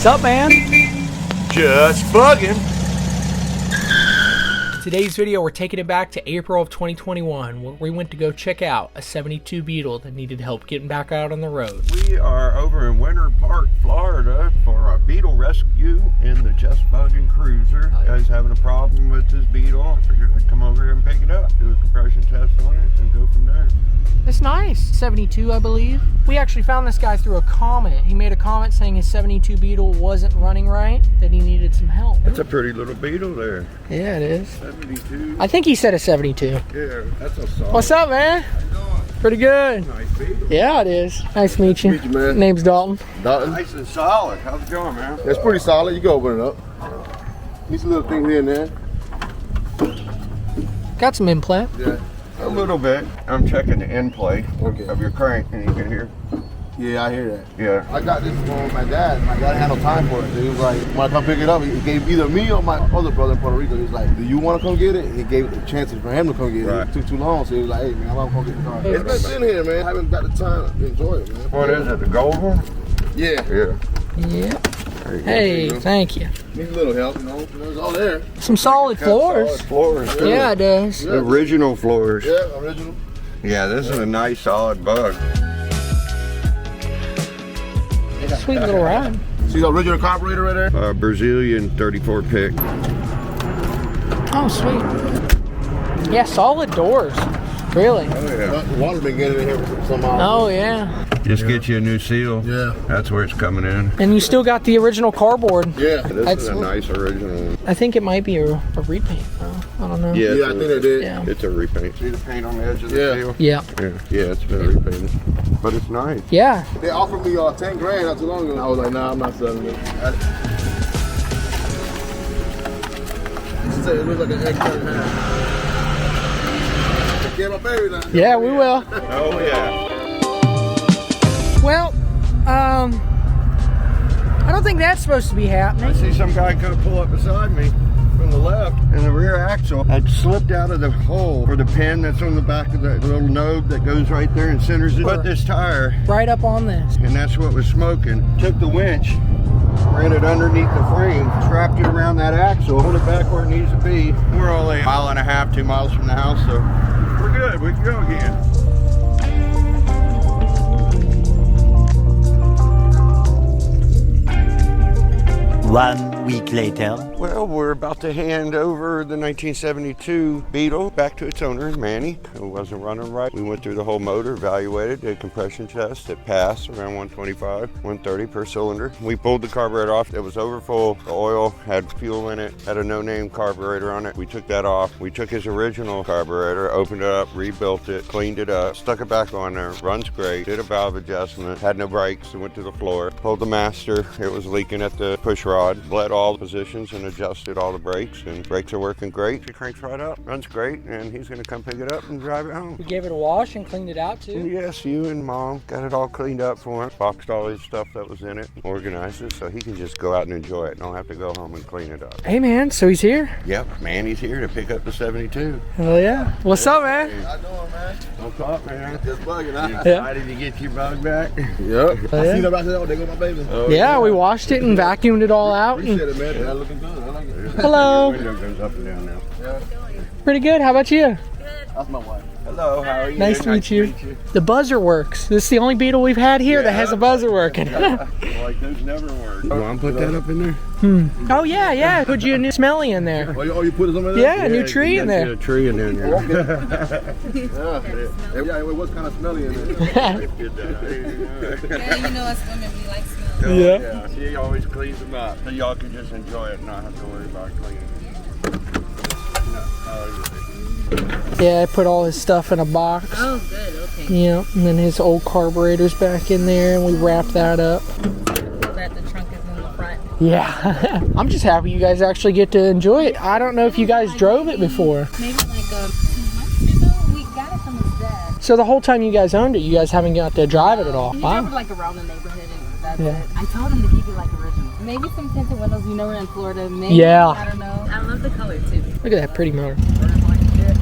What's up, man? Just bugging. Today's video, we're taking it back to April of 2021, where we went to go check out a 72 Beetle that needed help getting back out on the road. We are over in Winter Park, Florida for a Beetle rescue in the Just Buggin Cruiser. Guy's having a problem with his Beetle. I figured I'd come over here and pick it up, do a compression test on it, and go from there. It's nice. 72, I believe. We actually found this guy through a comment. He made a comment saying his 72 Beetle wasn't running right, that he needed some help. That's a pretty little Beetle there. Yeah, it is. 72. I think he said a 72. Yeah, that's a solid. What's up, man? How you doing? Pretty good. Nice Beetle. Yeah, it is. Nice to meet you. Meet you, man. Name's Dalton. Dalton. Nice and solid. How's it going, man? It's pretty solid. You can open it up. Needs a little thing here and there. Got some implant. Yeah. A little bit. I'm checking the end play Okay. of your crank, and you can hear. Yeah, I hear that. Yeah. I got this one with my dad. My dad had no time for it. He was like, when I come pick it up, he gave either me or my other brother in Puerto Rico. He was like, do you want to come get it? He gave the chances for him to come get it. Right. It took too long, so he was like, hey, man, I'm going to come get the car. It's been sitting here, man. I haven't got the time to enjoy it, man. What is it, the gold one? Yeah. Yeah. Yeah. There you go. Hey, thank you. Needs a little help, you know. It's all there. Some solid floors. Solid floors, too. Yeah, it does. Yeah. Original floors. Yeah, original. Yeah, this is a nice solid bug. Sweet little ride. See the original carburetor right there? Brazilian 34 pick. Oh, sweet. Yeah, solid doors. Really. Oh yeah. The water's been getting in here somehow. Oh, yeah. Just get you a new seal. Yeah. That's where it's coming in. And you still got the original cardboard. Yeah. This is a nice original one. I think it might be a repaint, though. I don't know. Yeah, Yeah, I think they did. Yeah. It's a repaint. See the paint on the edge of the Yeah. seal? Yeah. Yeah, it's been repainted. But it's nice. Yeah. They offered me 10 grand not too long ago. I was like, nah, I'm not selling it. She said it looks like an egg cut in half. Get my baby now. Yeah, we will. Oh yeah. Well, I don't think that's supposed to be I happening. see some guy come pull up beside me from the left, and the rear axle had slipped out of the hole for the pin that's on the back of the little node that goes right there and centers it. Put this tire, Right up on this. and that's what was smoking. Took the winch, ran it underneath the frame, strapped it around that axle, pulled it back where it needs to be. We're only a mile and a half, 2 miles from the house, so we're good. We can go again. 1 week later. Well, we're about to hand over the 1972 Beetle back to its owner, Manny. It wasn't running right. We went through the whole motor, evaluated, did a compression test. It passed around 125, 130 per cylinder. We pulled the carburetor off. It was overfull. The oil had fuel in it, had a no-name carburetor on it. We took that off. We took his original carburetor, opened it up, rebuilt it, cleaned it up, stuck it back on there. Runs great. Did a valve adjustment. Had no brakes. It went to the floor. Pulled the master. It was leaking at the push rod. Bled all the positions and adjusted all the brakes, and brakes are working great. It cranks right up, runs great, and he's gonna come pick it up and drive it home. We gave it a wash and cleaned it out, too. Yes, you and Mom got it all cleaned up for him, boxed all his stuff that was in it, organized it, so he can just go out and enjoy it and don't have to go home and clean it up. Hey, man, so he's here? Yep, Manny's here to pick up the 72. Hell yeah. What's up, man? How you doing, man? What's up, man? Just bugging, huh? Yeah. Excited to get your bug back? Yep. Oh, I yeah? seen them out there. Oh, there go my baby. Oh, Yeah, we washed it and vacuumed it all out. And Appreciate it, man. That looking good. I like it. hello. The window goes up and down now. Yeah. Pretty good. How about you? That's my wife. Hello, how are you? Nice to meet you. The buzzer works. This is the only Beetle we've had here that has a buzzer working. Like those never work. Mom put that up in there? Oh, yeah, yeah. Put you a new smelly in there. Oh, you put it on there? Yeah, a new tree in there. A tree in there. Yeah, it was kind of smelly in there. Yeah, you know us women, we like smell. Yeah. She always cleans them up, so y'all can just enjoy it and not have to worry about cleaning. Yeah, I put all his stuff in a box. Oh, good, okay. Yeah, and then his old carburetor's back in there, and we wrapped that up. That the trunk is in the front. Yeah. I'm just happy you guys actually get to enjoy it. I don't know if you guys drove it before. Maybe like 2 months ago, we got it from his dad. So the whole time you guys owned it, you guys haven't got to drive it at all. We Wow. drove it like around the neighborhood and that's Yeah. it. I told him to keep it like original. Maybe some tinted windows, you know we're in Florida. Maybe, Yeah. I don't know. I love the color too. Look at that pretty motor. Yeah.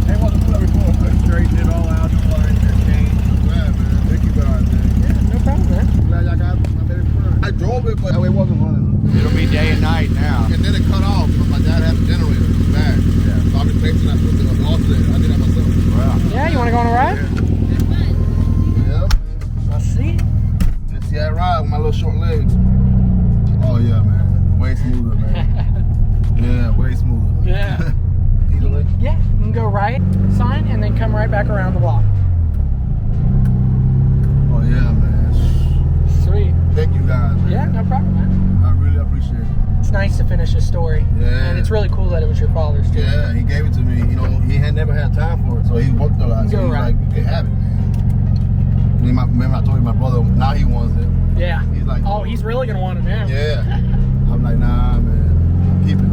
They want to put everything. I straightened it all out, the lines are changed. Glad, man. Thank you, guys, man. Yeah, no problem, man. Glad y'all got my baby. I drove it, but it wasn't running. It'll be day and night now. And then it cut off. My dad had a generator. It was bad. Yeah. So I'm replacing that with the alternator. I did that myself. Wow. Yeah, you want to go on a ride? Yep. Let's see. Let's see that ride with my little short legs. Oh yeah, man. Way smoother, man. Yeah, way smoother. Yeah. Either way. Yeah, you can go right, sign, and then come right back around the block. Oh yeah, man. Sweet. Thank you guys, man. Yeah, no problem, man. I really appreciate it. It's nice to finish a story. Yeah. And it's really cool that it was your father's too. Yeah, he gave it to me. You know, he had never had time for it, so he worked a lot. So Go he's right. like, you can have it, man. Remember I told you my brother, now he wants it. Yeah. He's like, Oh, he's really gonna want it now. yeah. I'm like, nah, man. Keep it.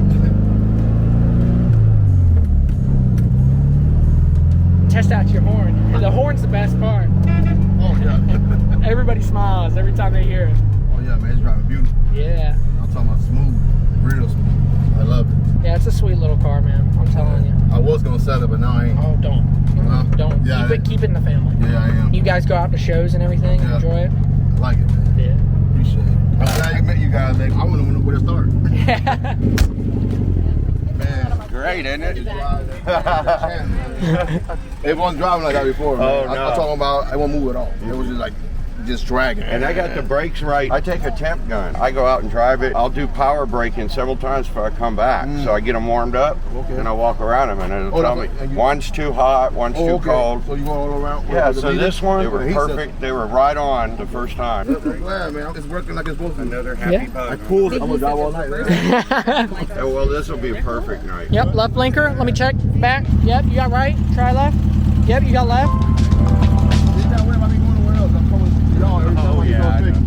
Test out your horn. The horn's the best part. Oh, yeah. Everybody smiles every time they hear it. Oh, yeah, man. It's driving beautiful. Yeah. I'm talking about smooth. Real smooth. I love it. Yeah, it's a sweet little car, man. I'm telling you. I was going to sell it, but now I ain't. Oh, don't. Huh? Don't. Yeah, Keep it in the family. Yeah, I am. You guys go out to shows and everything and Yeah. enjoy it? I like it, man. Yeah. Appreciate it. I'm glad I met you guys, man. I wouldn't know where to start. Man. Great, isn't it? It wasn't driving like that before, man. Oh, no. I'm talking about, it won't move at all. It was just like, just dragging. And I got the brakes right. I take a temp gun. I go out and drive it. I'll do power braking several times before I come back. So I get them warmed up, and I walk around them, and it'll tell me one's too hot, one's too cold. So you going all around? Yeah, so this one, they were perfect. They were right on the first time. I'm glad, man. It's working like it's supposed to. Another happy bug. I'm gonna drive all night. Oh, well, this will be a perfect night. Yep, left blinker. Let me check. Back. Yep, you got right. Try left. Yep, you got left.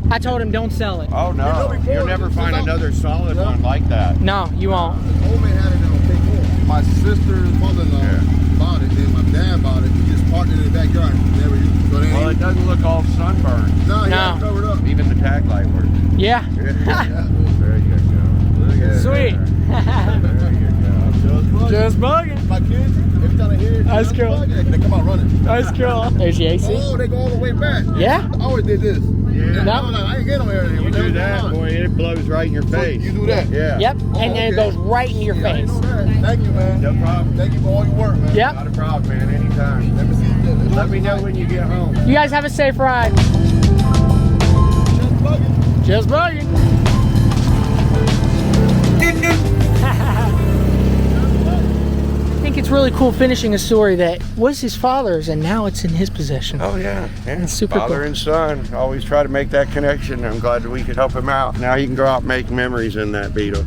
I told him don't sell it. Oh, no. You'll never find another solid one like that. No, you won't. Old man had it on Take Home. My sister's mother-in-law bought it, and my dad bought it. He just parked it in the backyard. Never used it. So Well, it doesn't look all sunburned. no, he No. had it covered up. Even the tag light works. Yeah. Very good, Joe. Look at Sweet. that. There you go. Just bugging. My kids, every time they hear it, That's Just cool. Buggin', they come out running. That's cool. There's your AC. Oh, they go all the way back. Yeah. I always did this. Yeah. And I was like, I ain't get on here. You do that, boy, it blows right in your face. You do that? Yeah. Yep. And then it goes right in your Yeah, I face. didn't know that. Thank you, man. No problem. Thank you for all your work, man. Yep. Not a problem, man. Anytime. Let me see you. Let me know when you get home. You guys have a safe ride. Just bugging. Just bugging. I think it's really cool finishing a story that was his father's and now it's in his possession. Oh, yeah. It's super Father cool. and son. Always try to make that connection. I'm glad that we could help him out. Now he can go out and make memories in that Beetle.